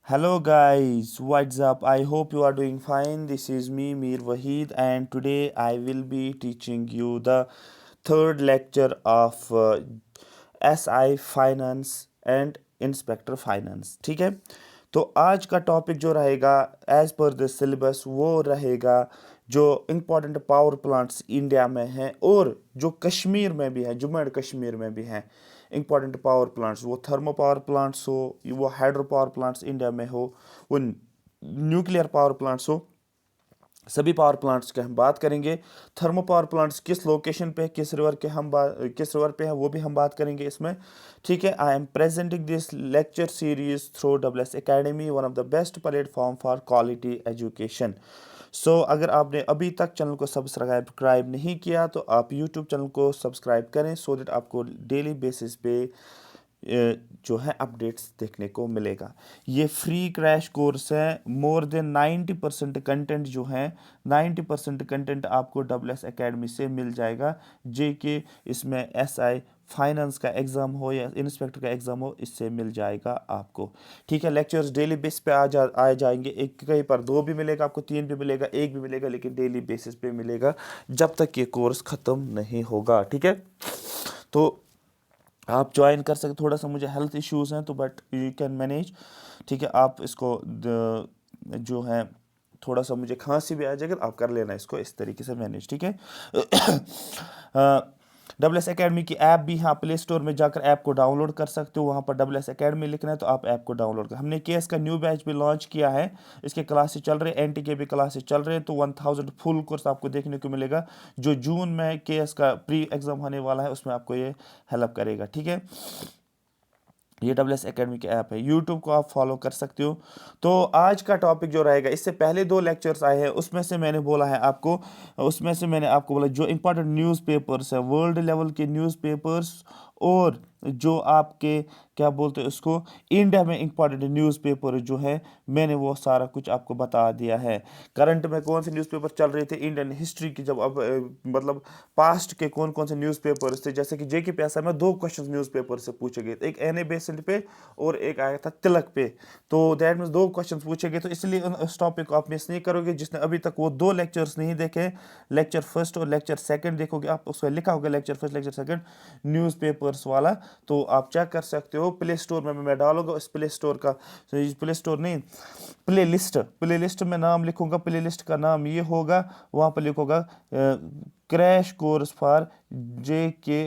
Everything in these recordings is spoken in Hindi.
Hello guys, what's up? I hope you are doing fine. This is me, Mir Wahid, and today I will be teaching you the third lecture of SI Finance and Inspector Finance. ठीक है, तो आज का टॉपिक जो रहेगा एज पर द सिलेबस वो रहेगा जो इम्पोर्टेंट पावर प्लांट्स इंडिया में हैं और जो कश्मीर में भी है, जम्मू एंड कश्मीर में भी हैं इंपॉर्टेंट पावर प्लांट्स, वो थर्मो पावर प्लांट्स हो, वो हाइड्रो पावर प्लांट्स इंडिया में हो, वो न्यूक्लियर पावर प्लांट्स हो, सभी पावर प्लांट्स की हम बात करेंगे। थर्मो पावर प्लांट्स किस लोकेशन पे, किस रिवर पे है, वो भी हम बात करेंगे इसमें। ठीक है, I am presenting this lecture series through WS academy, one of the best platform for quality education. अगर आपने अभी तक चैनल को सब्सक्राइब नहीं किया तो आप यूट्यूब चैनल को सब्सक्राइब करें सो दैट आपको डेली बेसिस पे जो है अपडेट्स देखने को मिलेगा। ये फ्री क्रैश कोर्स है। मोर देन 90% कंटेंट जो है, 90% कंटेंट आपको डब्ल्यूएस एकेडमी से मिल जाएगा। जे के इसमें एसआई फाइनेंस का एग्ज़ाम हो या इंस्पेक्टर का एग्ज़ाम हो, इससे मिल जाएगा आपको। ठीक है, लेक्चर्स डेली बेस पे आ जाएंगे। एक कहीं पर 2 भी मिलेगा आपको, 3 भी मिलेगा, 1 भी मिलेगा, लेकिन डेली बेसिस पे मिलेगा जब तक ये कोर्स ख़त्म नहीं होगा। ठीक है, तो आप ज्वाइन कर सकते। थोड़ा सा मुझे हेल्थ इश्यूज़ हैं तो बट यू कैन मैनेज। ठीक है, आप इसको जो है थोड़ा सा मुझे खांसी भी आ जाएगा, आप कर लेना इसको इस तरीके से मैनेज। ठीक है, डब्ल्यूएस एकेडमी की ऐप भी यहाँ प्ले स्टोर में जाकर ऐप को डाउनलोड कर सकते हो। वहाँ पर डब्ल्यूएस एकेडमी लिखना है तो आप ऐप को डाउनलोड कर। हमने केएस का न्यू बैच भी लॉन्च किया है, इसके क्लासेस चल रहे हैं, एनटी के भी क्लासेस चल रहे हैं। तो 1000 फुल कोर्स आपको देखने को मिलेगा जो जून में केएस का प्री एग्ज़ाम होने वाला है, उसमें आपको ये हेल्प करेगा। ठीक है, ये डब्ल्यूएस एकेडमी की ऐप है, यूट्यूब को आप फॉलो कर सकते हो। तो आज का टॉपिक जो रहेगा, इससे पहले 2 लेक्चर्स आए हैं, उसमें से मैंने आपको बोला जो इंपॉर्टेंट न्यूज़पेपर्स है, वर्ल्ड लेवल के न्यूज़पेपर्स और जो आपके क्या बोलते हैं उसको, इंडिया में इंपॉर्टेंट न्यूज़पेपर जो है, मैंने वो सारा कुछ आपको बता दिया है। करंट में कौन से न्यूज़पेपर चल रहे थे, इंडियन हिस्ट्री की, जब अब मतलब पास्ट के कौन कौन से न्यूज़पेपर्स थे, जैसे कि जेके पीएसआई में 2 क्वेश्चन न्यूज़पेपर से पूछे गए थे, एक एन ए बेसिल पे और एक आया था तिलक पे। तो दैट मीन्स 2 क्वेश्चन पूछे गए, तो इसलिए उस टॉपिक को आप मिस नहीं करोगे। जिसने अभी तक वो 2 लेक्चर्स नहीं देखे, लेक्चर फर्स्ट और लेक्चर सेकंड देखोगे आप, उसमें लिखा होगा lecture first lecture second newspapers वाला, तो आप चेक कर सकते हो। प्ले स्टोर में मैं डालूंगा, इस प्ले स्टोर का, प्ले स्टोर नहीं, प्ले लिस्ट में नाम लिखूंगा, प्ले लिस्ट का नाम ये होगा, वहाँ पर लिखूंगा क्रैश कोर्स फॉर जे के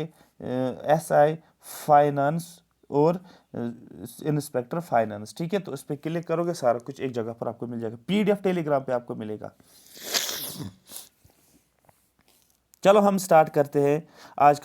एस आई फाइनेंस और इंस्पेक्टर फाइनेंस। ठीक है, तो इस पर क्लिक करोगे, सारा कुछ एक जगह पर आपको मिल जाएगा, पीडीएफ टेलीग्राम पे आपको मिलेगा। चलो हम स्टार्ट करते हैं। आज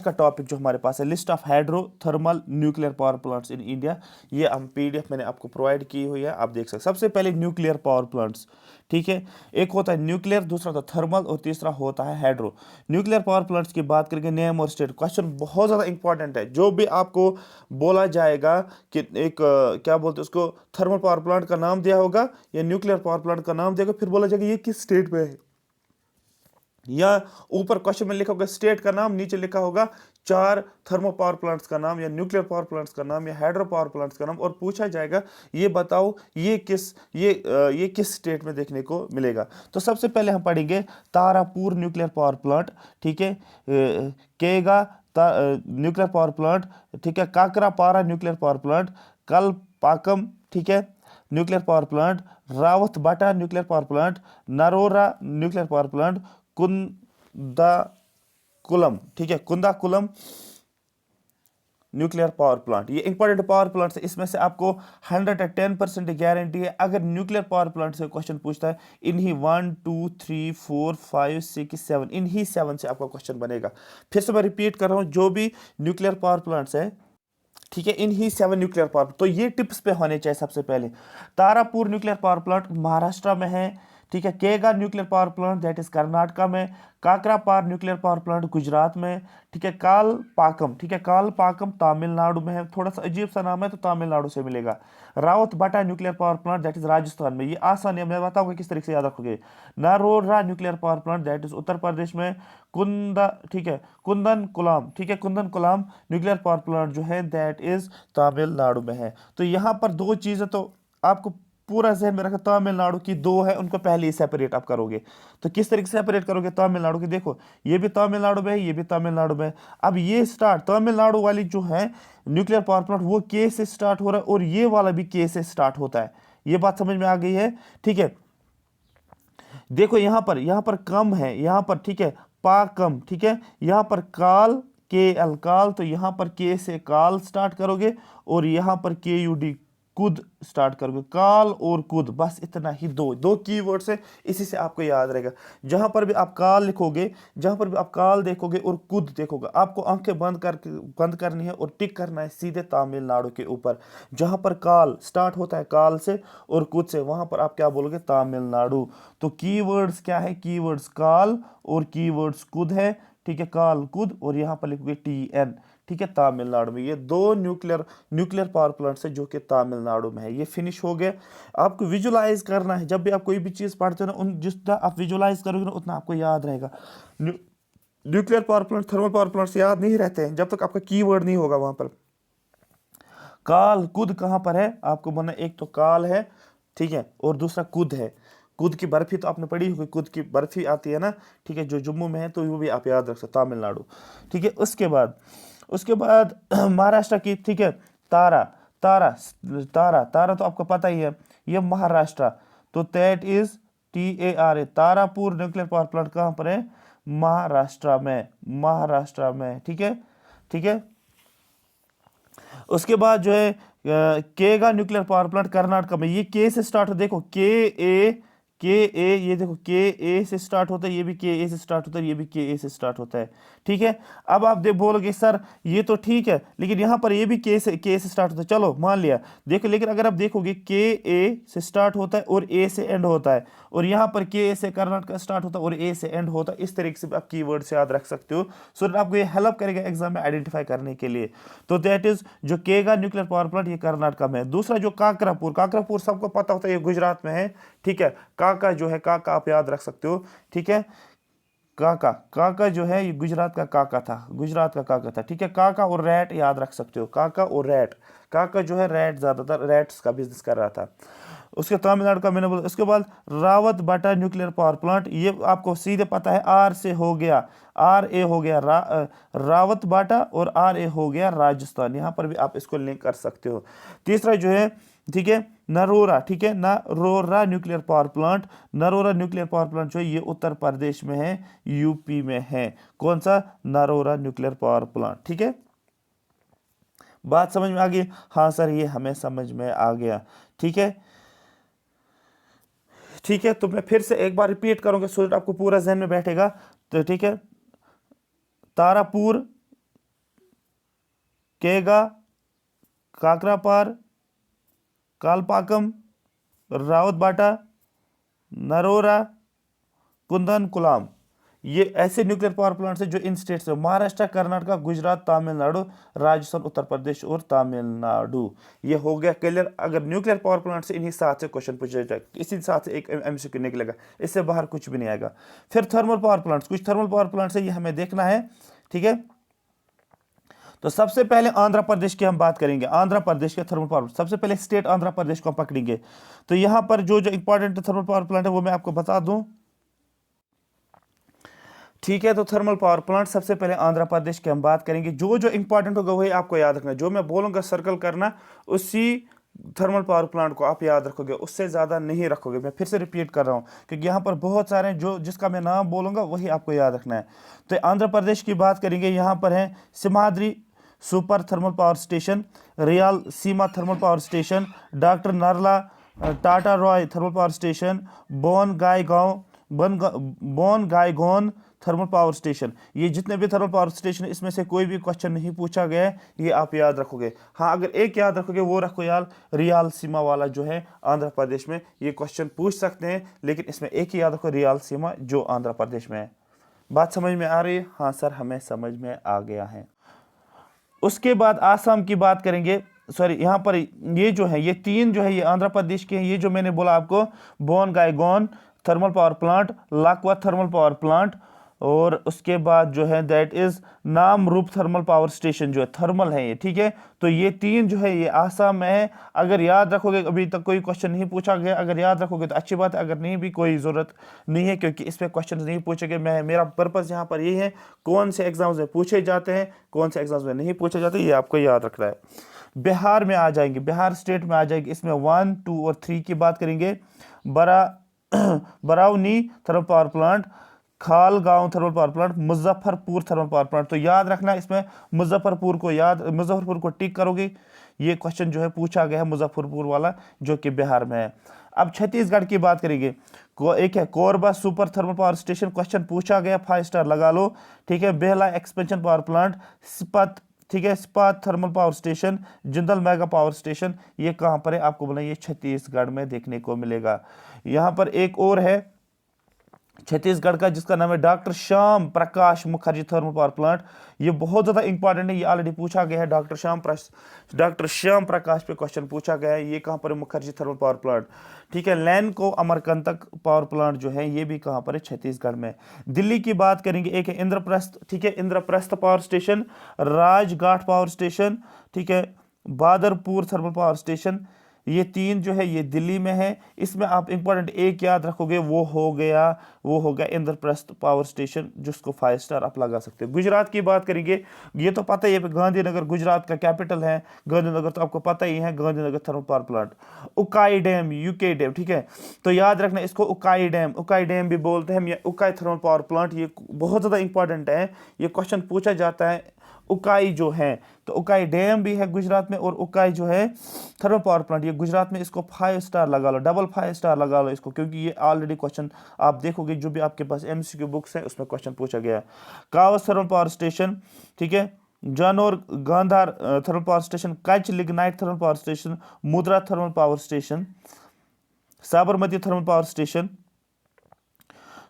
का टॉपिक जो हमारे पास है, list of hydro thermal nuclear power plants in India. ये हम पीडीएफ मैंने आपको प्रोवाइड की हुई है, आप देख सकते। सबसे पहले न्यूक्लियर पावर प्लांट्स। ठीक है, एक होता है न्यूक्लियर, दूसरा होता है थर्मल और तीसरा होता है हाइड्रो। न्यूक्लियर पावर प्लांट्स की बात करके नेम और स्टेट, क्वेश्चन बहुत ज़्यादा इंपॉर्टेंट है। जो भी आपको बोला जाएगा कि एक क्या बोलते हैं उसको, थर्मल पावर प्लांट का नाम दिया होगा या न्यूक्लियर पावर प्लांट का नाम दिया होगा, फिर बोला जाएगा ये किस स्टेट में है, या ऊपर क्वेश्चन में लिखा होगा स्टेट का नाम, नीचे लिखा होगा 4 थर्मो पावर प्लांट्स का नाम या न्यूक्लियर पावर प्लांट्स का नाम या हाइड्रो पावर प्लांट्स का नाम, और पूछा जाएगा ये बताओ ये किस स्टेट में देखने को मिलेगा। तो सबसे पहले हम पढ़ेंगे तारापुर न्यूक्लियर पावर प्लांट। ठीक है, केगा न्यूक्लियर पावर प्लांट, ठीक है, Kakrapar nuclear power plant, Kalpakkam, ठीक है, nuclear power plant, Rawatbhata nuclear power plant, Narora nuclear power plant, Kudankulam, ठीक है, कुंदाकुलम न्यूक्लियर पावर प्लांट। ये इंपॉर्टेंट पावर प्लांट है, इसमें से आपको 110% गारंटी है। अगर न्यूक्लियर पावर प्लांट से क्वेश्चन पूछता है, इन्हीं 1 2 3 4 5 6 7, इन्हीं 7 से आपका क्वेश्चन बनेगा। फिर से मैं रिपीट कर रहा हूं, जो भी न्यूक्लियर पावर प्लांट्स है, ठीक है, इन्हीं 7 न्यूक्लियर पावर, तो ये टिप्स पे होने चाहिए। सबसे पहले Tarapur nuclear power plant Maharashtra में है। ठीक है, Kaiga nuclear power plant that is Karnataka में, Kakrapar nuclear power plant Gujarat में, ठीक है, कालपाकम, ठीक है, कालपाकम तमिलनाडु में है, थोड़ा सा अजीब सा नाम है तो तमिलनाडु से मिलेगा। Rawatbhata nuclear power plant that is Rajasthan में, ये आसान है, मैं बताऊंगा किस तरीके से याद रखोगे। Narora nuclear power plant that is Uttar Pradesh में, ठीक है, कुंदन कुलाम, ठीक है, Kudankulam nuclear power plant जो है दैट इज तमिलनाडु में है। तो यहाँ पर 2 चीज़ें तो आपको पूरा जहन में रखा, तमिलनाडु की दो है, उनको पहले ही सेपरेट आप करोगे। तो किस तरीके से सेपरेट करोगे तमिलनाडु की, देखो ये भी तमिलनाडु में है, ये भी तमिलनाडु में है। अब ये स्टार्ट तमिलनाडु वाली जो है न्यूक्लियर पावर प्लांट, वो के से स्टार्ट हो रहा है, और ये वाला भी के से स्टार्ट होता है। ये बात समझ में आ गई है? ठीक है, देखो यहाँ पर कम है, यहाँ पर ठीक है पा कम, ठीक है, यहाँ पर काल के एल काल, तो यहाँ पर के से काल स्टार्ट करोगे, और यहाँ पर के यू डी कुद स्टार्ट करोगे, काल और कुद, बस इतना ही, दो दो कीवर्ड्स है, इसी से आपको याद रहेगा। जहां पर भी आप काल लिखोगे, जहां पर भी आप काल देखोगे और कुद देखोगे, आपको आंखें बंद करनी है और टिक करना है सीधे तमिलनाडु के ऊपर। जहां पर काल स्टार्ट होता है काल से और कुद से, वहां पर आप क्या बोलोगे, तमिलनाडु। तो कीवर्ड्स क्या है, कीवर्ड्स काल और कीवर्ड्स कुद है, ठीक है, काल कुद, और यहाँ पर लिखोगे TN, ठीक है, तमिलनाडु में। ये दो न्यूक्लियर पावर प्लांट्स है जो कि तमिलनाडु में है। ये फिनिश हो गए। आपको विजुलाइज करना है, जब भी आप कोई भी चीज़ पढ़ते हो ना, उन जितना आप विजुलाइज करोगे ना उतना आपको याद रहेगा। Nuclear power plant, thermal power plants याद नहीं रहते हैं जब तक आपका कीवर्ड नहीं होगा वहां पर। काल कुद कहाँ पर है, आपको बोलना, एक तो काल है, ठीक है, और दूसरा कुद है। कुद की बर्फी तो आपने पढ़ी होगी, कुद की बर्फी आती है ना, ठीक है, जो जम्मू में है, तो वो भी आप याद रख सकते, तमिलनाडु। ठीक है, उसके बाद महाराष्ट्र की, ठीक है, तारा तारा तारा तारा तो आपको पता ही है, ये महाराष्ट्र, तो that is TARA, Tarapur nuclear power plant कहाँ पर है, महाराष्ट्र में, ठीक है, ठीक है। उसके बाद जो है Kaiga nuclear power plant Karnataka में, ये के से स्टार्ट हो, देखो के ए, ये देखो के से स्टार्ट होता है, ये भी के से स्टार्ट होता है, ये भी के से स्टार्ट होता है, ठीक है। अब आप बोलोगे सर ये तो ठीक है, लेकिन यहाँ पर ये भी के से स्टार्ट होता है, चलो मान लिया, देखो, लेकिन अगर आप देखोगे के से स्टार्ट होता है और ए से एंड होता है, और यहाँ पर के से कर्नाटक स्टार्ट होता है और ए से एंड होता है। इस तरीके से आप कीवर्ड से याद रख सकते हो, सो आपको ये हेल्प करेगा एग्जाम में आइडेंटिफाई करने के लिए। तो दैट इज जो केगा न्यूक्लियर पावर प्लांट, ये कर्नाटक में है। दूसरा जो काकरापुर सबको पता होता है, ये गुजरात में है, ठीक है। काका जो है, काका आप याद रख सकते हो, ठीक है, काका जो है ये गुजरात का काका था, ठीक है। काका और रैट याद रख सकते हो, काका और रैट, काका जो है रैट, ज्यादातर रैट्स का बिजनेस कर रहा था। उसके तमिलनाडु का मैंने बोला। उसके बाद रावत बाटा न्यूक्लियर पावर प्लांट, ये आपको सीधे पता है, आर से हो गया, RA हो गया रावत बाटा, और RA हो गया राजस्थान। यहाँ पर भी आप इसको लिंक कर सकते हो। तीसरा जो है, ठीक है, नरोरा, ठीक है, नरोरा न्यूक्लियर पावर प्लांट जो है ये उत्तर प्रदेश में है, यूपी में है। कौन सा, नरोरा न्यूक्लियर पावर प्लांट, ठीक है। बात समझ में आ गई? हाँ सर, ये हमें समझ में आ गया, ठीक है, ठीक है। तो मैं फिर से एक बार रिपीट करूंगा, सो आपको पूरा जहन में बैठेगा। तो ठीक है, तारापुर, केगा, काकरापार, कालपाकम, रावत बाटा, नरोरा, कुंदनकुलाम, ये ऐसे न्यूक्लियर पावर प्लांट्स हैं जो इन स्टेट्स में, महाराष्ट्र, कर्नाटक, गुजरात, तमिलनाडु, राजस्थान, उत्तर प्रदेश और तमिलनाडु। ये हो गया क्लियर। अगर न्यूक्लियर पावर प्लांट से इन्हीं सात से क्वेश्चन पूछा जाए, इसी साथ से एक MCQ निकलेगा, इससे बाहर कुछ भी नहीं आएगा। फिर थर्मल पावर प्लांट्स, कुछ थर्मल पावर प्लांट्स है, ये हमें देखना है, ठीक है। तो सबसे पहले आंध्र प्रदेश की हम बात करेंगे, आंध्र प्रदेश के थर्मल पावर, सबसे पहले स्टेट आंध्र प्रदेश को हम पकड़ेंगे। तो यहाँ पर जो इंपॉर्टेंट थर्मल पावर प्लांट है वो मैं आपको बता दूं, ठीक है। तो थर्मल पावर प्लांट सबसे पहले आंध्र प्रदेश की हम बात करेंगे। जो जो इंपॉर्टेंट होगा वही आपको याद रखना, जो मैं बोलूंगा सर्कल करना, उसी थर्मल पावर प्लांट को आप याद रखोगे, उससे ज़्यादा नहीं रखोगे। मैं फिर से रिपीट कर रहा हूँ क्योंकि यहाँ पर बहुत सारे हैं, जो जिसका मैं नाम बोलूँगा वही आपको याद रखना है। तो आंध्र प्रदेश की बात करेंगे, यहाँ पर है Simhadri super thermal power station, Rayalaseema thermal power station, doctor Narla Tata Rao thermal power station, Bongaigaon thermal power station. ये जितने भी थर्मल पावर स्टेशन है, इसमें से कोई भी क्वेश्चन नहीं पूछा गया है, ये आप याद रखोगे। हाँ, अगर एक याद रखोगे वो रखो यार, रियाल सीमा वाला जो है आंध्र प्रदेश में, ये क्वेश्चन पूछ सकते हैं, लेकिन इसमें एक ही याद रखो, रियाल सीमा जो आंध्र प्रदेश में है। बात समझ में आ रही है? हाँ सर, हमें समझ में आ गया है। उसके बाद आसाम की बात करेंगे, सॉरी, यहाँ पर ये जो है, ये तीन जो है ये आंध्र प्रदेश के हैं। ये जो मैंने बोला आपको, Bongaigaon thermal power plant, Lakwa thermal power plant, और उसके बाद जो है that is Namrup thermal power station जो है थर्मल है ये, ठीक है। तो ये 3 जो है ये आसाम में है। अगर याद रखोगे, अभी तक कोई क्वेश्चन नहीं पूछा गया, अगर याद रखोगे तो अच्छी बात है, अगर नहीं भी कोई ज़रूरत नहीं है, क्योंकि इस पर क्वेश्चन नहीं पूछे गए। मेरा पर्पज़ यहाँ पर यही है, कौन से एग्जाम्स में पूछे जाते हैं, कौन से एग्जाम्स में नहीं पूछे जाते, ये आपको याद रखना है। बिहार में आ जाएंगे, बिहार स्टेट में आ जाएंगे, इसमें 1, 2 और 3 की बात करेंगे। Barauni thermal power plant, Kahalgaon thermal power plant, Muzaffarpur thermal power plant. तो याद रखना इसमें मुजफ्फरपुर को टिक करोगे, ये क्वेश्चन जो है पूछा गया है मुजफ्फरपुर वाला, जो कि बिहार में है। अब छत्तीसगढ़ की बात करेंगे, एक है Korba super thermal power station, question पूछा गया, 5 स्टार लगा लो, ठीक है। बेहला एक्सपेंशन पावर प्लांट, स्पत, ठीक है, Sipat thermal power station, Jindal mega power station, ये कहां पर है आपको बोला, ये छत्तीसगढ़ में देखने को मिलेगा। यहां पर एक और है छत्तीसगढ़ का, जिसका नाम है doctor Shyam Prakash Mukherjee thermal power plant. ये बहुत ज़्यादा इंपॉर्टेंट है, ये ऑलरेडी पूछा गया है, डॉक्टर श्याम प्रकाश पे क्वेश्चन पूछा गया है। ये कहाँ पर है, मुखर्जी थर्मल पावर प्लांट, ठीक है। लैनको अमरकंटक पावर प्लांट जो है ये भी कहाँ पर है, छत्तीसगढ़ में। दिल्ली की बात करेंगे, एक है इंद्रप्रस्थ, ठीक है, Indraprastha power station, Rajghat power station, ठीक है, बादरपुर थर्मल पावर स्टेशन। ये 3 जो है ये दिल्ली में है। इसमें आप इंपॉर्टेंट एक याद रखोगे, वो हो गया इंद्रप्रस्थ पावर स्टेशन, जिसको 5 स्टार आप लगा सकते हो। गुजरात की बात करेंगे, ये तो पता ही है, गांधीनगर गुजरात का कैपिटल है, गांधीनगर तो आपको पता ही है, Gandhinagar thermal power plant. Ukai dam, UK dam, ठीक है, तो याद रखना इसको, उकाई डैम भी बोलते हैं, या उकाई थर्मल पावर प्लांट, ये बहुत ज़्यादा इंपॉर्टेंट है, ये क्वेश्चन पूछा जाता है। उकाई जो है, तो उकाई डैम भी है गुजरात में, और उकाई जो है थर्मल पावर प्लांट ये गुजरात में, इसको 5 स्टार लगा लो, डबल 5 स्टार लगा लो इसको, क्योंकि ये ऑलरेडी क्वेश्चन आप देखोगे जो भी आपके पास एमसीक्यू बुक्स है उसमें क्वेश्चन पूछा गया है। कावस थर्मल पावर स्टेशन, ठीक है, Jhanor Gandhar thermal power station, Kutch lignite thermal power station, Mundra thermal power station, Sabarmati thermal power station,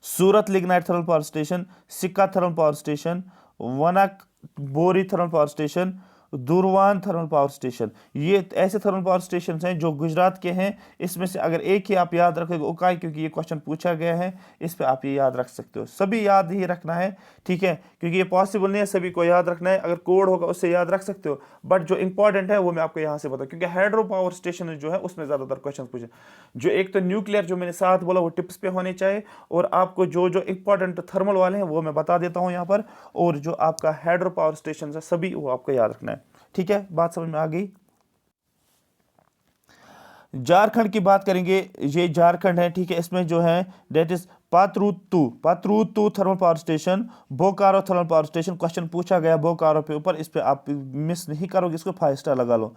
Surat lignite thermal power station, Sikka thermal power station, Wanakbori thermal power station, Dhuvaran thermal power station. ये ऐसे थर्मल पावर स्टेशन हैं जो गुजरात के हैं। इसमें से अगर एक ही आप याद रखोगे, उकाई, क्योंकि ये क्वेश्चन पूछा गया है, इस पे आप ये याद रख सकते हो। सभी याद ही रखना है, ठीक है, क्योंकि ये पॉसिबल नहीं है सभी को याद रखना है। अगर कोड होगा उससे याद रख सकते हो, बट जो इंपॉर्टेंट है वो मैं आपको यहाँ से बताऊँ, क्योंकि हाइड्रो पावर स्टेशन जो है उसमें ज़्यादातर क्वेश्चन पूछे। जो एक तो न्यूक्लियर जो मैंने साथ बोला वो टिप्स पे होने चाहिए, और आपको जो जो इंपॉर्टेंट थर्मल वाले हैं वो मैं बता देता हूँ यहाँ पर, और जो आपका हाइड्रो पावर स्टेशन है सभी वो आपको याद रखना है, ठीक है। बात समझ में आ गई। झारखंड की बात करेंगे, ये झारखंड है, ठीक है, इसमें जो है that is Patratu thermal power station, Bokaro thermal power station, question पूछा गया बोकारो पे ऊपर, इस पे आप मिस नहीं करोगे, इसको 5 स्टार लगा लो।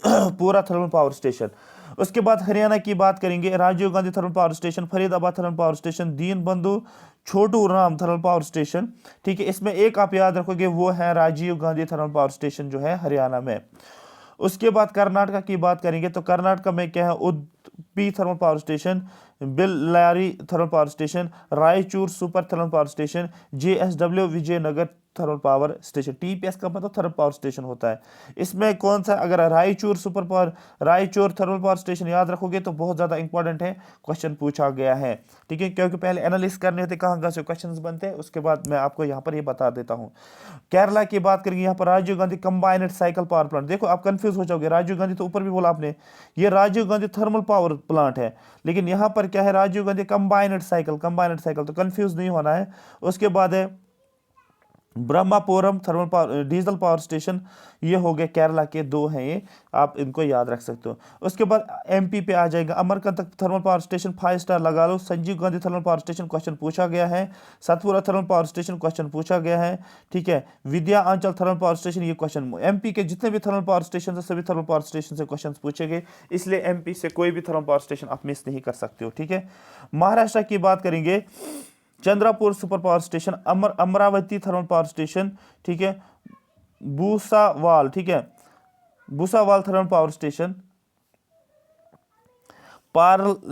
पूरा थर्मल पावर स्टेशन। उसके बाद हरियाणा की बात करेंगे, Rajiv Gandhi thermal power station, Faridabad thermal power station, Deen Bandhu Chhotu Ram thermal power station, ठीक है। इसमें एक आप याद रखोगे, वो है Rajiv Gandhi thermal power station जो है हरियाणा में। उसके बाद कर्नाटक की बात करेंगे, तो कर्नाटक में क्या है, Udupi thermal power station, Bellary thermal power station, Raichur super thermal power station, JSW Vijayanagar thermal power station. TPS का मतलब थर्मल पावर स्टेशन होता है। इसमें कौन सा, अगर रायचूर थर्मल पावर स्टेशन याद रखोगे तो बहुत ज़्यादा इंपॉर्टेंट है, क्वेश्चन पूछा गया है, ठीक है, क्योंकि पहले एनालिसिस करने होते कहाँ से क्वेश्चन बनते हैं, उसके बाद मैं आपको यहाँ पर ये बता देता हूँ। केरला की बात करेंगे, यहाँ पर Rajiv Gandhi combined cycle power plant. देखो आप कंफ्यूज हो जाओगे, राजीव गांधी तो ऊपर भी बोला आपने, ये Rajiv Gandhi thermal power plant है, लेकिन यहाँ पर क्या है, राजीव गांधी कंबाइंड साइकिल, तो कंफ्यूज नहीं होना है। उसके बाद है Brahmapuram thermal power diesel power station, ये हो गए केरला के 2 हैं, ये आप इनको याद रख सकते हो। उसके बाद MP पे आ जाएगा, Amarkantak thermal power station 5 star लगा लो। Sanjeev Gandhi thermal power station question पूछा गया है। Satpura thermal power station question पूछा गया है, ठीक है। Vindhyachal thermal power station, ये क्वेश्चन MP के जितने भी थर्मल पावर स्टेशन है सभी थर्मल पावर स्टेशन से क्वेश्चन पूछे गए, इसलिए MP से कोई भी थर्मल पावर स्टेशन आप मिस नहीं कर सकते हो, ठीक है। महाराष्ट्र की बात करेंगे, Chandrapur super power station, Amravati thermal power station, ठीक है, भूसावाल, ठीक है, भूसावाल थर्मल पावर स्टेशन,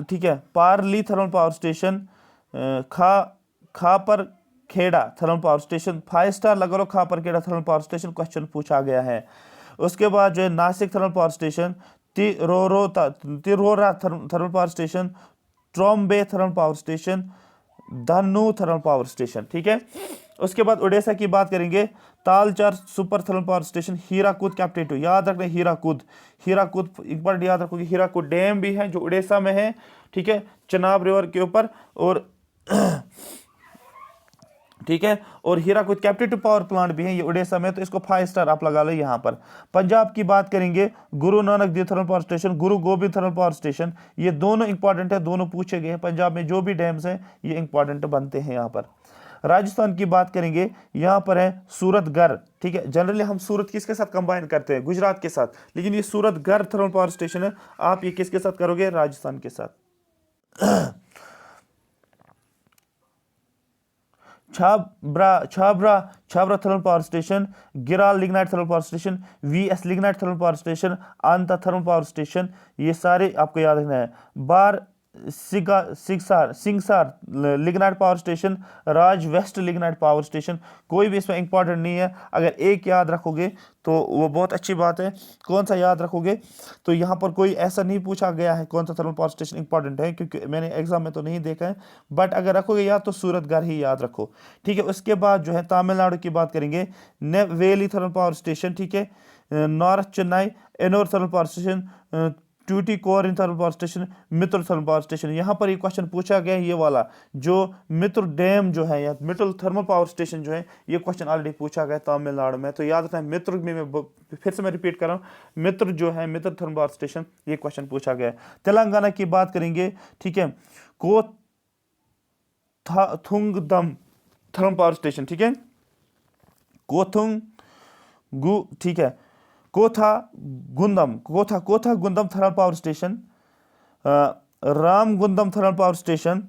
ठीक है, Parli thermal power station, Khaparkheda thermal power station, 5 star लगा लो, Khaparkheda thermal power station, question पूछा गया है। उसके बाद जो है Nashik thermal power station, Tirora thermal power station, Trombay thermal power station, Dahanu thermal power station, ठीक है। उसके बाद उड़ीसा की बात करेंगे, Talcher super thermal power station, Hirakud captive, याद रखना हीराकुद, हीराकुद एक बार याद रखोगे, हीराकुद डैम भी है जो उड़ीसा में है, ठीक है, चनाब रिवर के ऊपर, और ठीक है, और हीराकुद कैप्टिव पावर प्लांट भी है ये उड़ीसा में, तो इसको 5 स्टार आप लगा लो यहाँ पर। पंजाब की बात करेंगे, Guru Nanak Dev thermal power station, Guru Gobind thermal power station, ये दोनों इंपॉर्टेंट है, दोनों पूछे गए हैं। पंजाब में जो भी डैम्स हैं ये इंपॉर्टेंट बनते हैं यहाँ पर। राजस्थान की बात करेंगे, यहाँ पर है सूरतगढ़, ठीक है। जनरली हम सूरत किसके साथ कंबाइन करते हैं, गुजरात के साथ, लेकिन ये सूरतगढ़ थर्मल पावर स्टेशन है, आप ये किसके साथ करोगे, राजस्थान के साथ। Chhabra thermal power station, Giral lignite thermal power station, VS lignite thermal power station, Anta thermal power station, ये सारे आपको याद रखना है। Barsingsar lignite power station, Raj west lignite power station, कोई भी इसमें इंपॉर्टेंट नहीं है। अगर एक याद रखोगे तो वो बहुत अच्छी बात है। कौन सा याद रखोगे, तो यहाँ पर कोई ऐसा नहीं पूछा गया है कौन सा थर्मल पावर स्टेशन इंपॉर्टेंट है, क्योंकि मैंने एग्जाम में तो नहीं देखा है, बट अगर रखोगे याद तो सूरतगढ़ ही याद रखो, ठीक है। उसके बाद जो है तमिलनाडु की बात करेंगे, नेवेली थर्मल पावर स्टेशन, ठीक है, north Chennai Ennore thermal power station, Tuticorin thermal power station, Mettur thermal power station. यहाँ पर ये क्वेश्चन पूछा गया है, ये वाला जो मित्र डैम जो है या मित्र थर्मल पावर स्टेशन जो है, ये क्वेश्चन ऑलरेडी पूछा गया तमिलनाडु में, तो याद रखना है मित्र में, फिर से मैं रिपीट कर रहा हूँ, मित्र जो है मित्र थर्मल पावर स्टेशन, ये क्वेश्चन पूछा गया है। तेलंगाना की बात करेंगे, ठीक है, कोथुंगदम थर्मल पावर स्टेशन, ठीक है, कोथुंगु, ठीक है, Kothagudem thermal power station, Ramagundam thermal power station,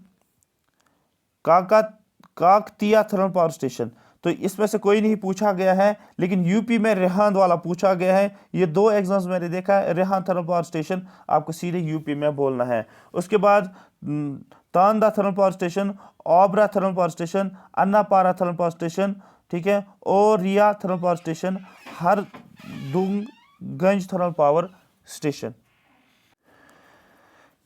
Kakatiya thermal power station. तो इसमें से कोई नहीं पूछा गया है, लेकिन यूपी में रेहान वाला पूछा गया है। ये 2 एग्जाम्स मैंने देखा है, रेहान थर्मल पावर स्टेशन आपको सीधे यूपी में बोलना है। उसके बाद Tanda thermal power station, Obra thermal power station, Anpara thermal power station, ठीक है, और रिया thermal power station, Harduaganj thermal power station,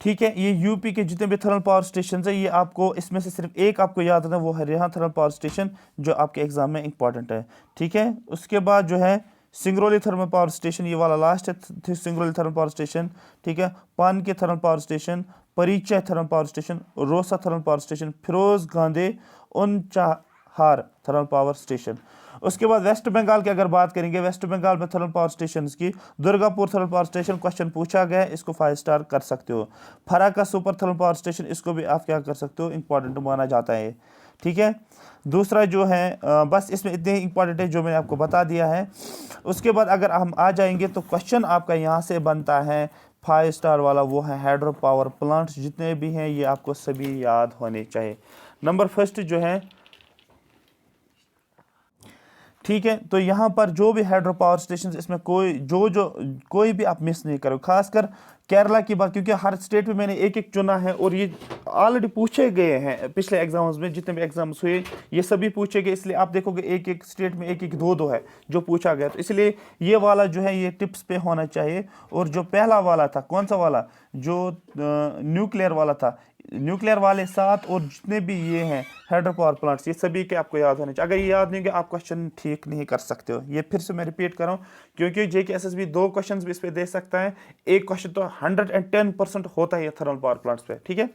ठीक है। ये यूपी के जितने भी थर्मल पावर स्टेशन है, ये आपको इसमें से सिर्फ एक आपको याद रखना, वो है रेहान थर्मल पावर स्टेशन, जो आपके एग्जाम में इंपॉर्टेंट है, ठीक है। उसके बाद जो है सिंगरौली थर्मल पावर स्टेशन, ये वाला लास्ट है, सिंगरौली थर्मल पावर स्टेशन, ठीक है, Panki thermal power station, Parichha thermal power station, Rosa thermal power station, Feroze Gandhi Unchahar thermal power station. उसके बाद वेस्ट बंगाल की अगर बात करेंगे, वेस्ट बंगाल में थर्मल पावर स्टेशन की Durgapur thermal power station, question पूछा गया है, इसको 5 स्टार कर सकते हो। फराक्का सुपर थर्मल पावर स्टेशन, इसको भी आप क्या कर सकते हो, इंपॉर्टेंट माना जाता है, ठीक है। दूसरा जो है बस इसमें इतने ही इंपॉर्टेंट है जो मैंने आपको बता दिया है। उसके बाद अगर हम आ जाएंगे तो क्वेश्चन आपका यहाँ से बनता है 5 स्टार वाला, वो है हाइड्रो पावर प्लांट्स, जितने भी हैं ये आपको सभी याद होने चाहिए। नंबर फर्स्ट जो है, ठीक है, तो यहाँ पर जो भी हाइड्रो पावर स्टेशन, इसमें कोई भी आप मिस नहीं करो, खासकर केरला की बात, क्योंकि हर स्टेट में मैंने एक एक चुना है और ये ऑलरेडी पूछे गए हैं पिछले एग्जाम्स में, जितने भी एग्जाम्स हुए ये सभी पूछे गए, इसलिए आप देखोगे एक एक स्टेट में एक एक 2-2 है जो पूछा गया, तो इसलिए ये वाला जो है ये टिप्स पे होना चाहिए। और जो पहला वाला था, कौन सा वाला, जो न्यूक्लियर वाला था, न्यूक्लियर वाले 7 और जितने भी ये हैं हाइड्रो पावर प्लांट्स, ये सभी के आपको याद होने चाहिए। अगर ये याद नहीं होंगे आप क्वेश्चन ठीक नहीं कर सकते हो। ये फिर से मैं रिपीट कर रहा हूँ, क्योंकि JKSSB 2 क्वेश्चन भी इस पे दे सकता है, एक क्वेश्चन तो 110% होता है थर्मल पावर प्लांट्स पे, ठीक है।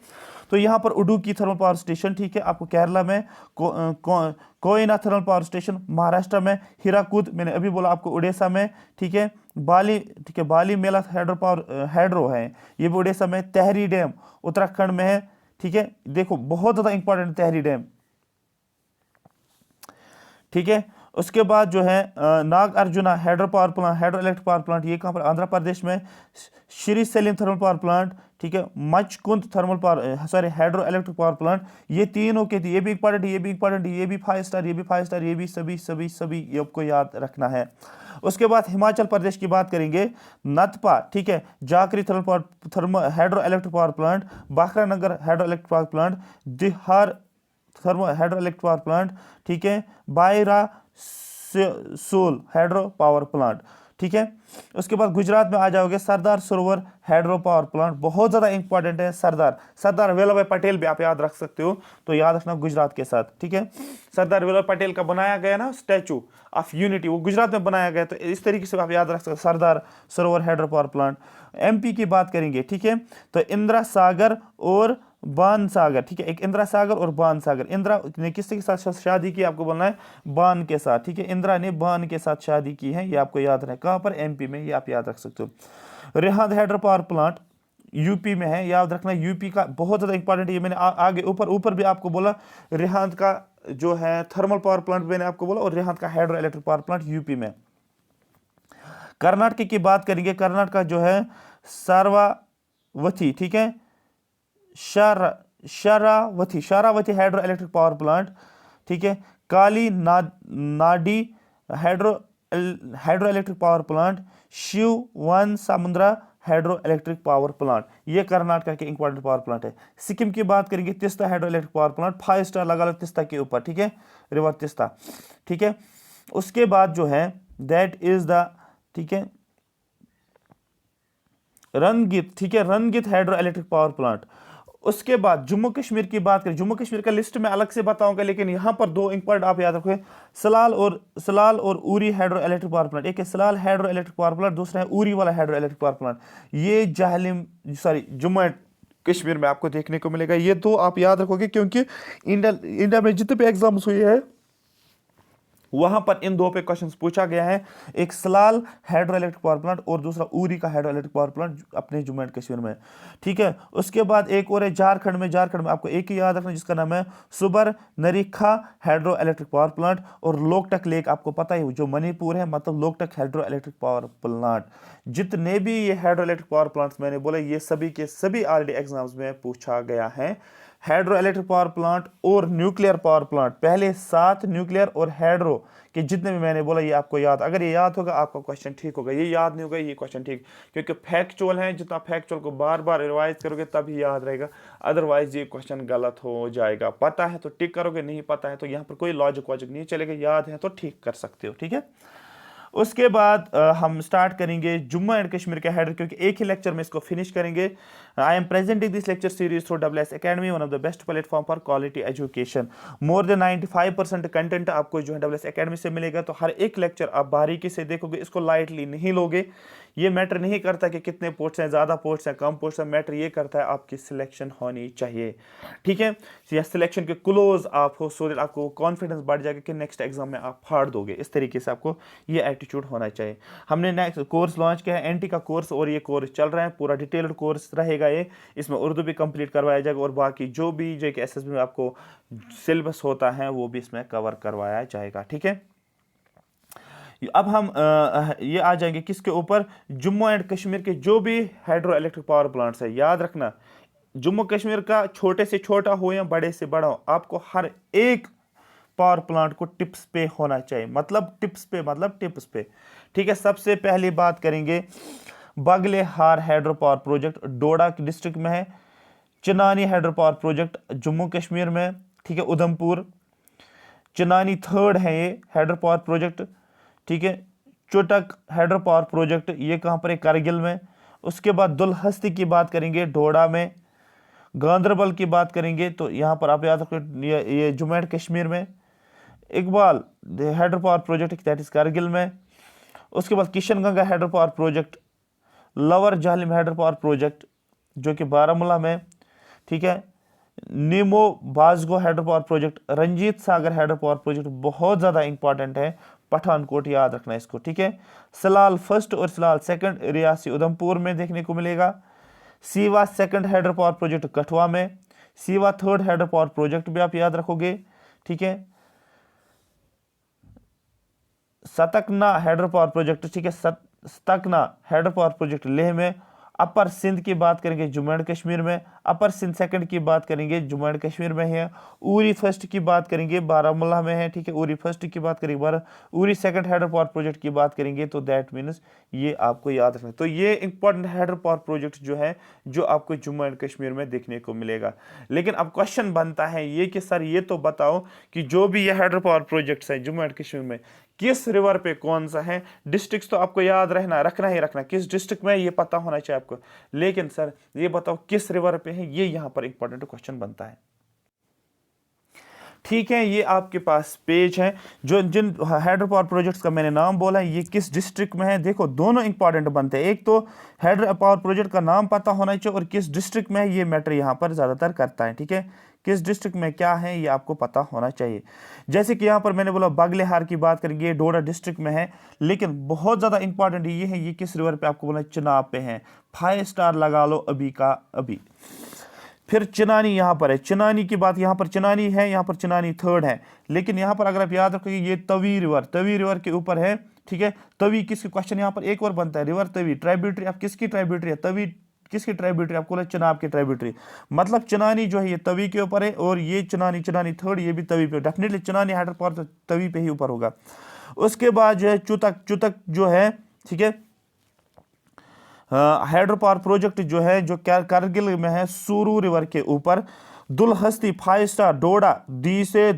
तो यहाँ पर उडुकी थर्मल पावर स्टेशन, ठीक है, आपको केरला में Koyna thermal power station, Maharashtra में हीराकुद, मैंने अभी बोला आपको उड़ीसा में, ठीक है, बाली, ठीक है, बाली मेला हाइड्रो है, ये भी उड़ीसा में, तहरी डैम उत्तराखंड में है, ठीक है, देखो बहुत ज्यादा इंपॉर्टेंट तहरी डैम, ठीक है। उसके बाद जो है Nagarjuna hydro power plant, hydro electric power plant, ये कहाँ पर, आंध्र प्रदेश में, Srisailam thermal power plant, ठीक है, Machkund thermal power, sorry hydro electric power plant, ये तीनों के ये भी इंपॉर्टेंट, ये भी इंपॉर्टेंट, ये भी 5 स्टार, ये भी 5 स्टार, ये भी सभी ये आपको याद रखना है। उसके बाद हिमाचल प्रदेश की बात करेंगे, नथपा, ठीक है, Jhakri thermal hydro electric power plant, Bhakranangal hydro electric power plant, Dehar thermal hydro electric power plant, ठीक है, Baira Siul hydro power plant, ठीक है। उसके बाद गुजरात में आ जाओगे, Sardar Sarovar hydro power plant बहुत ज़्यादा इंपॉर्टेंट है। सरदार वल्लभ भाई पटेल भी आप याद रख सकते हो, तो याद रखना गुजरात के साथ, ठीक है। सरदार वल्लभ पटेल का बनाया गया ना स्टैचू ऑफ यूनिटी, वो गुजरात में बनाया गया, तो इस तरीके से आप याद रख सकते हो Sardar Sarovar hydro power plant. MP की बात करेंगे, ठीक है, तो इंदिरा सागर और बान सागर, ठीक है, एक इंदिरा सागर और बान सागर। इंदिरा ने किसके साथ शादी की, आपको बोलना है बान के साथ, ठीक है, इंदिरा ने बान के साथ शादी की है, ये आपको याद रहे, कहां पर, एमपी में, ये आप याद रख सकते हो। Rihand hydro power plant UP में है, याद रखना, यूपी का बहुत ज्यादा इंपॉर्टेंट, ये मैंने आगे ऊपर भी आपको बोला। रिहांद का जो है थर्मल पावर प्लांट मैंने आपको बोला, और रिहांद का hydro electric power plant UP में। कर्नाटक की बात करेंगे, कर्नाटक जो है सारावती, ठीक है, Sharavathi hydro electric power plant, ठीक है। Kali Nadi hydro electric power plant, Shivanasamudra hydro electric power plant, ये कर्नाटक के इंपॉर्टेंट पावर प्लांट है। सिक्किम की बात करेंगे, Teesta hydro electric power plant, 5 star लगा लो तिस्ता के ऊपर, ठीक है, रिवर तिस्ता, ठीक है। उसके बाद जो है दैट इज द, ठीक है, रनगित, ठीक है, रनगित हाइड्रो इलेक्ट्रिक पावर प्लांट। उसके बाद जम्मू कश्मीर की बात करें, जम्मू कश्मीर का लिस्ट में अलग से बताऊंगा, लेकिन यहां पर दो इंपॉर्टेंट आप याद रखोगे, सलाल और Uri hydro electric power plant. एक है Salal hydro electric power plant, दूसरा है उरी वाला हाइड्रो इलेक्ट्रिक पावर प्लांट। ये जम्मू एंड कश्मीर में आपको देखने को मिलेगा। ये दो आप याद रखोगे, क्योंकि इंडिया में जितने भी एग्जाम्स हुए हैं वहां पर इन दो पे क्वेश्चंस पूछा गया है, एक Salal hydro electric power plant और दूसरा उरी का हाइड्रो इलेक्ट्रिक पावर प्लांट अपने जम्मू एंड कश्मीर में, ठीक है। उसके बाद एक और है झारखंड में आपको एक ही याद रखना, जिसका नाम है सुबर नरीखा हाइड्रो इलेक्ट्रिक पावर प्लांट, और लोकटक लेक आपको पता है जो मणिपुर है, मतलब Loktak hydro electric power plant. जितने भी ये हाइड्रो इलेक्ट्रिक पावर प्लांट्स मैंने बोले, ये सभी के सभी ऑलरेडी एग्जाम्स में पूछा गया है। हाइड्रो इलेक्ट्रिक पावर प्लांट और न्यूक्लियर पावर प्लांट, पहले 7 न्यूक्लियर और हाइड्रो के जितने भी मैंने बोला, ये आपको याद, अगर ये याद होगा आपका क्वेश्चन ठीक होगा, ये याद नहीं होगा ये क्वेश्चन ठीक, क्योंकि फैक्चुअल है, जितना फैक्चुअल को बार बार रिवाइज करोगे तभी याद रहेगा, अदरवाइज ये क्वेश्चन गलत हो जाएगा। पता है तो टिक करोगे, नहीं पता है तो यहाँ पर कोई लॉजिक वॉजिक नहीं चलेगा, याद है तो ठीक कर सकते हो, ठीक है। उसके बाद हम स्टार्ट करेंगे जम्मू एंड कश्मीर के हेडर, क्योंकि एक ही लेक्चर में इसको फिनिश करेंगे। I am presenting this lecture series through WS Academy, one of the best platform for quality education. More than 95% content आपको जो है WS Academy से मिलेगा, तो हर एक लेक्चर आप बारीकी से देखोगे, इसको लाइटली नहीं लोगे। ये मैटर नहीं करता कि कितने पोस्ट हैं, ज़्यादा पोस्ट हैं, कम पोस्ट हैं, मैटर ये करता है आपकी सिलेक्शन होनी चाहिए, ठीक है, या सिलेक्शन के क्लोज आप हो, सो दैट आपको कॉन्फिडेंस बढ़ जाएगा कि नेक्स्ट एग्जाम में आप फाड़ दोगे। इस तरीके से आपको ये एटीट्यूड होना चाहिए। हमने नेक्स्ट कोर्स लॉन्च किया है, NT का कोर्स, और ये कोर्स चल रहा है, पूरा डिटेल्ड कोर्स रहेगा ये, इसमें उर्दू भी कंप्लीट करवाया जाएगा, और बाकी जो भी JKSS में आपको सिलेबस होता है वो भी इसमें कवर करवाया जाएगा, ठीक है। अब हम ये आ जाएंगे किसके ऊपर, जम्मू एंड कश्मीर के जो भी हाइड्रो इलेक्ट्रिक पावर प्लांट्स है। याद रखना, जम्मू कश्मीर का छोटे से छोटा हो या बड़े से बड़ा हो, आपको हर एक पावर प्लांट को टिप्स पे होना चाहिए, मतलब टिप्स पे, ठीक है। सबसे पहली बात करेंगे Baglihar hydro power project, Doda district में है। Chenani hydro power project Jammu Kashmir में, ठीक है, उधमपुर। चिनानी 3rd है ये हाइड्रो पावर प्रोजेक्ट, ठीक है। चोटक हाइड्रो पावर प्रोजेक्ट, ये कहां पर है, कारगिल में। उसके बाद दुलहस्ती की बात करेंगे, डोडा में। गांदरबल की बात करेंगे तो यहां पर आप याद रखो, ये जम्मू एंड कश्मीर में। Iqbal hydro power project, that is Kargil में। उसके बाद Kishanganga hydro power project, lover जालिम हाइड्रो पावर प्रोजेक्ट जो कि बारामूला में, ठीक है। नीमो Bazgo hydro power project, Ranjit Sagar hydro power project बहुत ज़्यादा इंपॉर्टेंट है, पठानकोट, याद रखना इसको, ठीक है। सलाल 1st और सलाल 2nd रियासी उधमपुर में देखने को मिलेगा। Siva 2nd hydro power project Kathua में। Siva 3rd hydro power project भी आप याद रखोगे, ठीक है। सतकना हाइड्रो पावर प्रोजेक्ट, ठीक है, सतकना हाइड्रो पावर प्रोजेक्ट लेह में। अपर सिंध की बात करेंगे जम्मू एंड कश्मीर में। अपर सिंध 2nd की बात करेंगे जम्मू एंड कश्मीर में है। उरी 1st की बात करेंगे बारामूला में है, ठीक है। उरी 1st की बात करेंगे Uri 2nd hydro power project की बात करेंगे, तो दैट मीन्स ये आपको याद रखना। तो ये इंपॉर्टेंट हाइड्रो पावर प्रोजेक्ट जो है, जो आपको जम्मू एंड कश्मीर में देखने को मिलेगा। लेकिन अब क्वेश्चन बनता है ये कि सर ये तो बताओ कि जो भी ये हाइड्रो पावर प्रोजेक्ट्स हैं जम्मू एंड कश्मीर में, किस रिवर पे कौन सा है। डिस्ट्रिक्ट तो आपको याद रखना ही रखना, किस डिस्ट्रिक्ट में ये पता होना चाहिए आपको, लेकिन सर ये बताओ किस रिवर पे है, ये यहां पर इंपॉर्टेंट क्वेश्चन बनता है। ठीक है, ये आपके पास पेज है, जो जिन हाइड्रो पावर प्रोजेक्ट्स का मैंने नाम बोला है, ये किस डिस्ट्रिक्ट में है। देखो दोनों इंपॉर्टेंट बनते हैं, एक तो हाइड्रो पावर प्रोजेक्ट का नाम पता होना चाहिए और किस डिस्ट्रिक्ट में है, ये मैटर यहाँ पर ज़्यादातर करता है। ठीक है, किस डिस्ट्रिक्ट में क्या है ये आपको पता होना चाहिए। जैसे कि यहाँ पर मैंने बोला बागलेहार की बात करेंगे, डोडा डिस्ट्रिक्ट में है, लेकिन बहुत ज़्यादा इंपॉर्टेंट ये है, ये किस रिवर पे आपको बोला, चिनाब पे है। 5 स्टार लगा लो अभी का अभी। फिर चिनानी यहाँ पर है, चिनानी की बात, यहाँ पर चिनानी है, यहाँ पर चिनानी थर्ड है, लेकिन यहाँ पर अगर आप याद रखोगे ये तवी रिवर के ऊपर है। ठीक है, तवी किसकी क्वेश्चन यहाँ पर एक और बनता है, रिवर तवी ट्राइब्यूटरी, आप किसकी ट्राइब्यूटरी है, तवी किसकी ट्राइब्यूटरी, आपको चिनाब की ट्राइब्यूटरी, मतलब चिनानी जो है ये तवी के ऊपर है, और ये चिनानी थर्ड, ये भी तवी पे, definitely Chinani hydro power Tawi पे ही ऊपर होगा। उसके बाद जो है चुतक जो है, ठीक है, हाइड्रो पावर प्रोजेक्ट जो है, जो कारगिल में है, सूरू रिवर के ऊपर। दुलहस्ती 5 स्टार, डोडा, डी से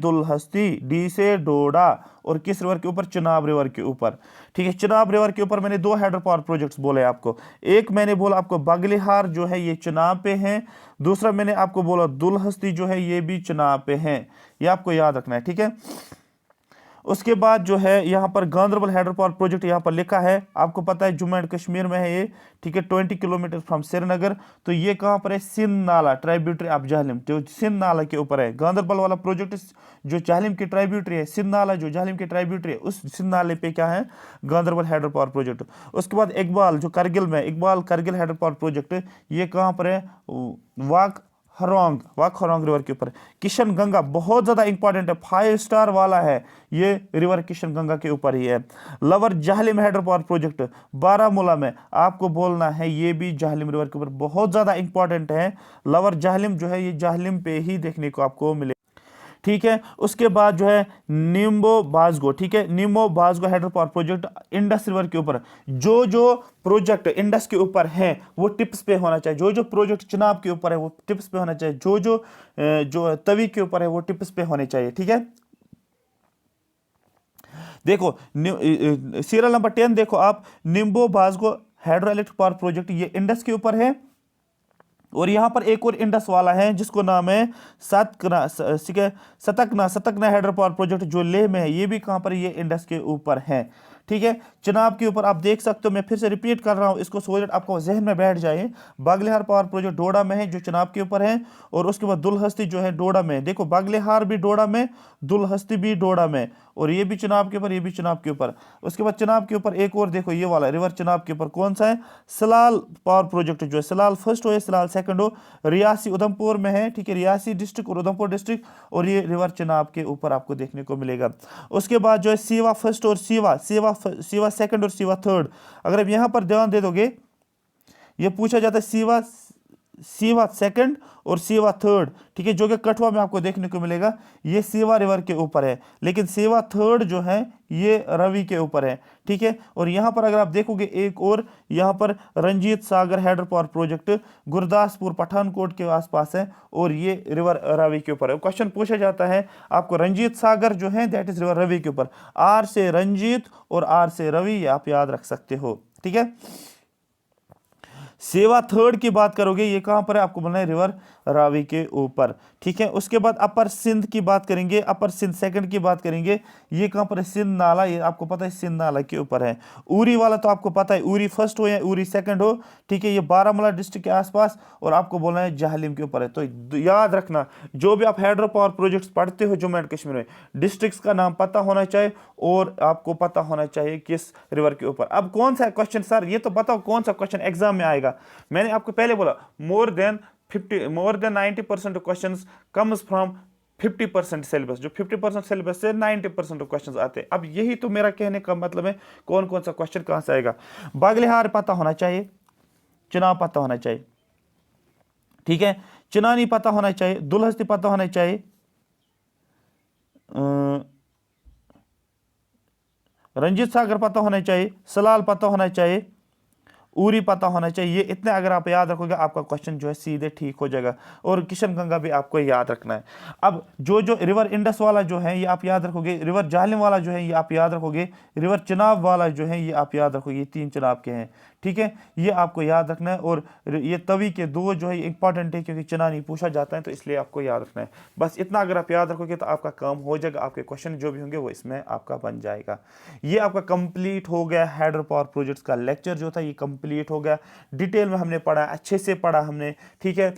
डोडा, और किस रिवर के ऊपर, चिनाब रिवर के ऊपर। ठीक है, चिनाब रिवर के ऊपर मैंने 2 हाइड्रो पावर प्रोजेक्ट्स बोले आपको, एक मैंने बोला आपको बागलिहार जो है ये चिनाब पे है, दूसरा मैंने आपको बोला दुलहस्ती जो है ये भी चिनाब पे है, ये आपको याद रखना है। ठीक है, उसके बाद जो है यहाँ पर गांधरबल हाइड्रो पावर प्रोजेक्ट यहाँ पर लिखा है, आपको पता है जम्मू एंड कश्मीर में है ये। ठीक है, 20 किलोमीटर फ्रॉम श्रीनगर। तो ये कहाँ पर है, सिंध नाला ट्राइब्यूटरी ऑफ जहलम, तो सिंध नाला के ऊपर है। गांधरबल वाला प्रोजेक्ट जो जहलम की ट्राइब्यूटरी है, सिंध नाला जो जहलम की ट्राइब्यूटरी है, उस सिंध नाले पे क्या है, गांधरबल हाइड्रो पावर प्रोजेक्ट। उसके बाद इकबाल जो करगिल में, Iqbal Kargil hydro power project, ये कहाँ पर है, वाक हरोंग रिवर के ऊपर। किशन गंगा बहुत ज्यादा इंपॉर्टेंट है, 5 स्टार वाला है, ये रिवर किशन गंगा के ऊपर ही है। Lower Jhelum hydro power project Baramulla में, आपको बोलना है ये भी जाहलिम रिवर के ऊपर बहुत ज्यादा इंपॉर्टेंट है। लवर जाहलिम जो है ये जाहलिम पे ही देखने को आपको मिले। ठीक है, उसके बाद जो है निम्बो बाजगो। ठीक है, Nimoo Bazgo hydro power project Indus river के ऊपर। जो जो प्रोजेक्ट इंडस के ऊपर है वो टिप्स पे होना चाहिए, जो जो प्रोजेक्ट चिनाब के ऊपर है वो टिप्स पे होना चाहिए, जो तवी के ऊपर है वो टिप्स पे होने चाहिए। ठीक है, देखो सीरियल नंबर 10 देखो आप, Nimbo Bazgo hydro electric power project, ये इंडस के ऊपर है, और यहां पर एक और इंडस वाला है जिसको नाम है सतकना हाइड्रो पावर प्रोजेक्ट जो लेह में है, ये भी कहां पर, ये इंडस के ऊपर है। ठीक है, चिनाब के ऊपर आप देख सकते हो, मैं फिर से रिपीट कर रहा हूं इसको सो दैट आपको जहन में बैठ जाए। बागलेहार पावर प्रोजेक्ट डोडा में है जो चिनाब के ऊपर है, और उसके बाद दुलहस्ती जो है डोडा में। देखो बागलेहार भी डोडा में, दुलहस्ती भी डोडा में, और ये भी चिनाब के ऊपर, ये भी चिनाब के ऊपर। उसके बाद चिनाब के ऊपर एक और देखो, ये वाला रिवर चिनाब के ऊपर कौन सा है, सलाल पावर प्रोजेक्ट जो है, सलाल फर्स्ट हो या सलाल सेकंड हो, रियासी उधमपुर में है। ठीक है, रियासी डिस्ट्रिक्ट और उधमपुर डिस्ट्रिक्ट, और ये रिवर चिनाब के ऊपर आपको देखने को मिलेगा। उसके बाद जो है सीवा फर्स्ट और सीवा सेकंड और सीवा थर्ड, अगर आप यहां पर ध्यान दे दोगे, ये पूछा जाता है सीवा सेकंड और सीवा थर्ड। ठीक है, जो कि कठुआ में आपको देखने को मिलेगा, ये सीवा रिवर के ऊपर है, लेकिन सीवा थर्ड जो है ये रवि के ऊपर है। ठीक है, और यहां पर अगर आप देखोगे एक और, यहां पर Ranjit Sagar hydro power project Gurdaspur Pathankot के आसपास है, और ये रिवर रवि के ऊपर है। क्वेश्चन पूछा जाता है आपको, रंजीत सागर जो है दैट इज रिवर रवि के ऊपर, आर से रंजीत और आर से रवि, आप याद रख सकते हो। ठीक है, सेवा थर्ड की बात करोगे, ये कहां पर है, आपको बोलना है रिवर रावी के ऊपर। ठीक है, उसके बाद अपर सिंध की बात करेंगे, अपर सिंध सेकंड की बात करेंगे, ये कहां पर है, सिंध नाला, ये आपको पता है सिंध नाला के ऊपर है। उरी वाला तो आपको पता है, उरी फर्स्ट हो या उरी सेकंड हो। ठीक है, ये बारामूला डिस्ट्रिक्ट के आसपास, और आपको बोलना है जाहलिम के ऊपर है। तो याद रखना, जो भी आप हाइड्रो पावर प्रोजेक्ट्स पढ़ते हो जम्मू एंड कश्मीर में, डिस्ट्रिक्ट्स का नाम पता होना चाहिए, और आपको पता होना चाहिए किस रिवर के ऊपर। अब कौन सा क्वेश्चन सर, ये तो बताओ कौन सा क्वेश्चन एग्जाम में आएगा। मैंने आपको पहले बोला more than 90% questions comes from 50% syllabus, जो 50% सिलेबस से 90% क्वेश्चंस आते हैं। अब यही तो मेरा कहने का मतलब है, कौन कौन सा क्वेश्चन कहां से आएगा। बागलिहार पता होना चाहिए, चिनाब पता होना चाहिए। ठीक है, चिनानी पता होना चाहिए, दुलहस्ती पता होना चाहिए, रंजीत सागर पता होना चाहिए, सलाल पता होना चाहिए, उरी पता होना चाहिए। ये इतने अगर आप याद रखोगे आपका क्वेश्चन जो है सीधे ठीक हो जाएगा। और किशन गंगा भी आपको याद रखना है। अब जो जो रिवर इंडस वाला जो है ये आप याद रखोगे, रिवर झालिम वाला जो है ये आप याद रखोगे, रिवर चिनाब वाला जो है ये आप याद रखोगे। ये 3 चिनाब के हैं, ठीक है, ये आपको याद रखना है। और ये तवी के 2 जो है इंपॉर्टेंट है क्योंकि चना नहीं पूछा जाता है, तो इसलिए आपको याद रखना है। बस इतना अगर आप याद रखोगे तो आपका काम हो जाएगा, आपके क्वेश्चन जो भी होंगे वो इसमें आपका बन जाएगा। ये आपका कंप्लीट हो गया हाइड्रो पावर प्रोजेक्ट्स का लेक्चर जो था, ये कंप्लीट हो गया। डिटेल में हमने पढ़ा, अच्छे से पढ़ा हमने, ठीक है।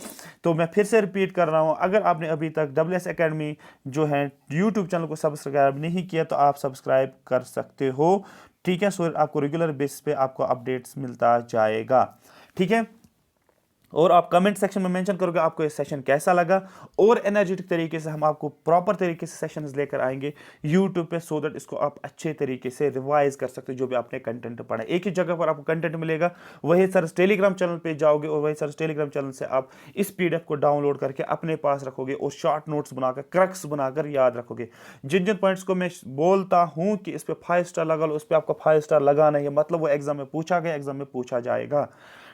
तो मैं फिर से रिपीट कर रहा हूँ, अगर आपने अभी तक WS Academy जो है यूट्यूब चैनल को सब्सक्राइब नहीं किया तो आप सब्सक्राइब कर सकते हो, ठीक है। सो आपको रेगुलर बेसिस पे आपको अपडेट्स मिलता जाएगा, ठीक है। और आप कमेंट सेक्शन में मेंशन करोगे आपको ये सेशन कैसा लगा, और एनर्जेटिक तरीके से हम आपको प्रॉपर तरीके से सेशंस लेकर आएंगे यूट्यूब पे, सो दैट इसको आप अच्छे तरीके से रिवाइज कर सकते हो जो भी आपने कंटेंट पढ़ा। एक ही जगह पर आपको कंटेंट मिलेगा, वही सर टेलीग्राम चैनल पे जाओगे और वही सर टेलीग्राम चैनल से आप इस PDF को डाउनलोड करके अपने पास रखोगे और शॉर्ट नोट्स बनाकर क्रक्स बनाकर याद रखोगे। जिन जिन पॉइंट्स को मैं बोलता हूँ कि इस पर 5 स्टार लगा लो, उस पर आपको 5 स्टार लगाना है, मतलब वो एग्जाम में पूछा गया, एग्जाम में पूछा जाएगा,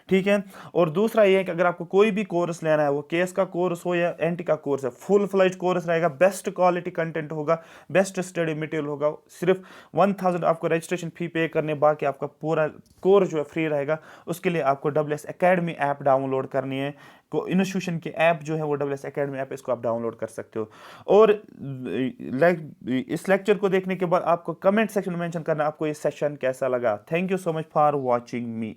ठीक है। और दूसरा ये है कि अगर आपको कोई भी कोर्स लेना है, वो केस का कोर्स हो या एंटी का कोर्स है, फुल फ्लेज कोर्स रहेगा, बेस्ट क्वालिटी कंटेंट होगा, बेस्ट स्टडी मटेरियल होगा। सिर्फ 1000 आपको रजिस्ट्रेशन फी पे करने, बाकी आपका पूरा कोर्स जो है फ्री रहेगा। उसके लिए आपको WS Academy ऐप डाउनलोड करनी है, को इंस्टीट्यूशन की ऐप जो है वो WS Academy ऐप, इसको आप डाउनलोड कर सकते हो। और इस लेक्चर को देखने के बाद आपको कमेंट सेक्शन में मेंशन करना आपको ये सेशन कैसा लगा। Thank you so much for watching me.